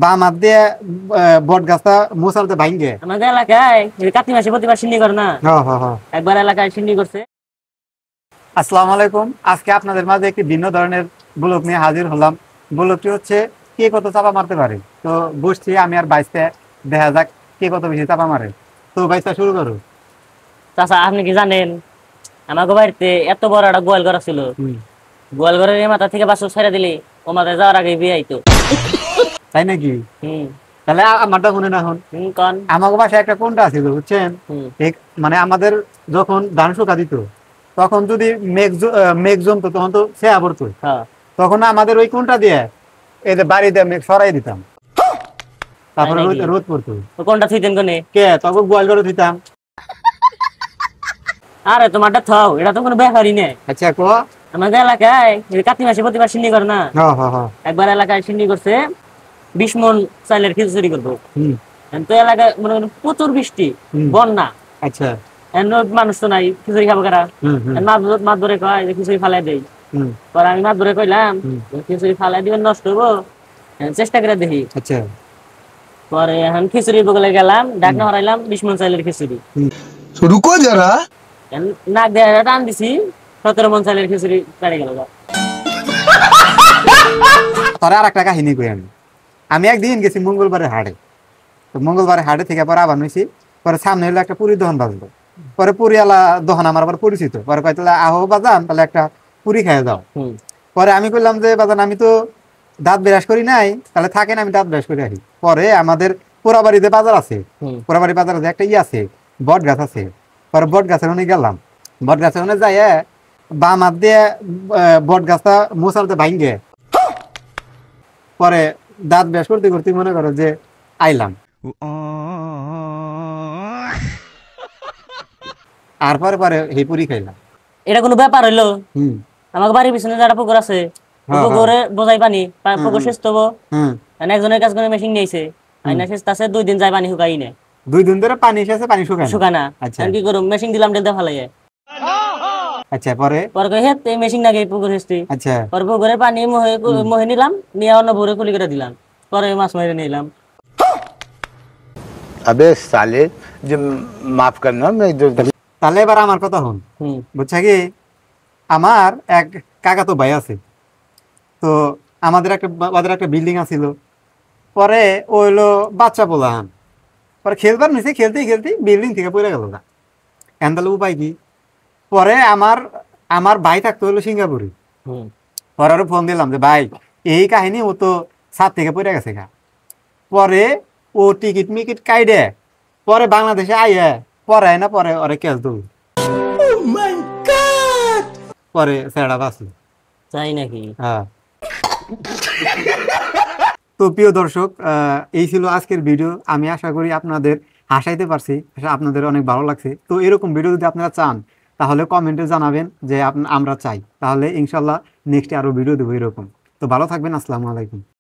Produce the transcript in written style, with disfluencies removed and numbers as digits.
বাম হাত দিয়ে বট গাছটা মোছালতে ভাঙ্গে আমাদের এলাকায় কাতি মাসে প্রতিবার সিন্নি করে না। একবার এলাকায় সিন্নি করছে। আসসালামু আলাইকুম। আজকে আপনাদের মাঝে একটি ভিন্ন ধরনের ব্লগ নিয়ে হাজির হলাম। ব্লগটি হচ্ছে কে কত চাপা মারতে পারে। তো বসছি আমি আর বাইশটা, দেখা যাক কে কত বেশি চাপা মারে। তো বাইশটা শুরু করো। চাচা আপনি কি জানেন আমাকে বাড়িতে এত বড় একটা গোয়াল ঘর ছিল। গোয়াল ঘরের এই মাথা থেকে বাসু ছেড়ে দিলে ও মাথায় যাওয়ার আগে বিয়ে আইতো। তাই নাকি? তাহলে আমারটা শুনে না। এখন আমাকে বাসায় একটা কোনটা ছিল বুঝছেন, মানে আমাদের যখন ধান শুকা দিত তখন যদি মেঘ জমতো তখন তো ছেয়া পড়তো, তখন আমাদের ওই কোনটা দিয়ে এই যে বাড়ি দিয়ে মেঘ সরাই দিতাম, তারপরে রোদ পড়তো। কোনটা থুইতেন কোনে? কে তখন গোয়াল ঘরে দিতাম। আরে তোমারটা থাও, এটা তো কোনো ব্যাপারই নেই। আচ্ছা কো আমাদের এলাকায় কাতি মাসে প্রতিবার সিন্নি করে না। একবার এলাকায় সিন্নি করছে 20 মণ চাইলের খিচুড়ি করবো। তো এলাকায় মনে করেন প্রচুর বৃষ্টি, বন্যা। আচ্ছা মানুষ তো নাই, খিচুড়ি খাবো কারা? মাছ ধরে কয় যে খিচুড়ি ফালাই দেই। পরে আমি মাছ ধরে কইলাম খিচুড়ি ফালাই দিবেন, নষ্ট হবো, চেষ্টা করে দেখি। আচ্ছা পরে এখন খিচুড়ি বগলে গেলাম, ডাকনা হরাইলাম 20 মণ চাইলের খিচুড়ি। রুকো যারা, নাক দিয়ে টান দিছি, 17 মণ চাইলের খিচুড়ি পেড়ে গেল। তোরা আর একটা কাহিনী কই। আমি একদিন গেছি মঙ্গলবারে হাটে। তো মঙ্গলবারে হাটে থেকে পরে আবার নইছি। পরে সামনে হলো একটা পুরী দহন বাজলো। পরে পুরিওয়ালা দহন আমার আবার পরিচিত। পরে কয় তাহলে আহো বাজান, তাহলে একটা পুরি খেয়ে যাও। পরে আমি কইলাম যে বাজান আমি তো দাঁত ব্রাশ করি নাই, তাহলে থাকেন আমি দাঁত ব্রাশ করে আসি। পরে আমাদের পোড়াবাড়িতে বাজার আছে, পোড়াবাড়ি বাজার আছে, একটা আছে বট গাছ আছে। পরে বট গাছের ওখানে গেলাম। বট গাছের ওখানে যাই বাম হাত দিয়ে বট গাছটা মোছালতে ভাঙ্গে, পরে দাঁত ব্রাশ করতে করতে মনে করো যে আইলাম। আর পরে পরে এই পুরি খাইলাম। এটা কোনো ব্যাপার হইলো? আমাকে বাড়ির পিছনে যারা পুকুর আছে, পুকুরে বোঝাই পানি, পুকুর শেষ তবো একজনের কাছ করে মেশিন নিয়েছে, আইনা শেষ তাছে 2 দিন যায় পানি শুকাই না। 2 দিন ধরে পানি এসেছে, পানি শুকায় না। আচ্ছা কি করব, মেশিন দিলাম ডেলতে ফালাই। আচ্ছা পরে পরে কই হেত এই মেশিন নাকি পুকুর হেস্তি। আচ্ছা পরে পুকুরে পানি মোহে নিলাম, নিয়ে অন্য ভরে খুলি করে দিলাম। পরে মাছ মাইরে নিলাম। আবে সালে যে মাফ করনা, তাহলে এবার আমার কথা হন। বুঝছা কি, আমার এক কাকাতো ভাই আছে। তো আমাদের একটা বিল্ডিং আছিল। পরে ও হইলো বাচ্চা পোলাহান। পরে খেলবার নিচে খেলতেই খেলতেই বিল্ডিং থেকে পড়ে গেল না। এন্দালে উপায় কি? পরে আমার ভাই থাকতো হইলো সিঙ্গাপুরে। পরে আরো ফোন দিলাম যে ভাই এই কাহিনী, ও তো ছাদ থেকে পড়ে গেছে গা। পরে ও টিকিট মিকিট কাইডে পরে বাংলাদেশে আইয়ে পরে না, পরে ওরে কেস দৌড়, পরে সেটা বাঁচলো। তাই নাকি? হ্যাঁ। তো প্রিয় দর্শক, এই ছিল আজকের ভিডিও। আমি আশা করি আপনাদের হাসাইতে পারছি, আপনাদের অনেক ভালো লাগছে। তো এরকম ভিডিও যদি আপনারা চান তাহলে কমেন্টে জানাবেন যে আমরা চাই, তাহলে ইনশাল্লাহ নেক্সটে আরো ভিডিও দেবো এরকম। তো ভালো থাকবেন। আসসালামু আলাইকুম।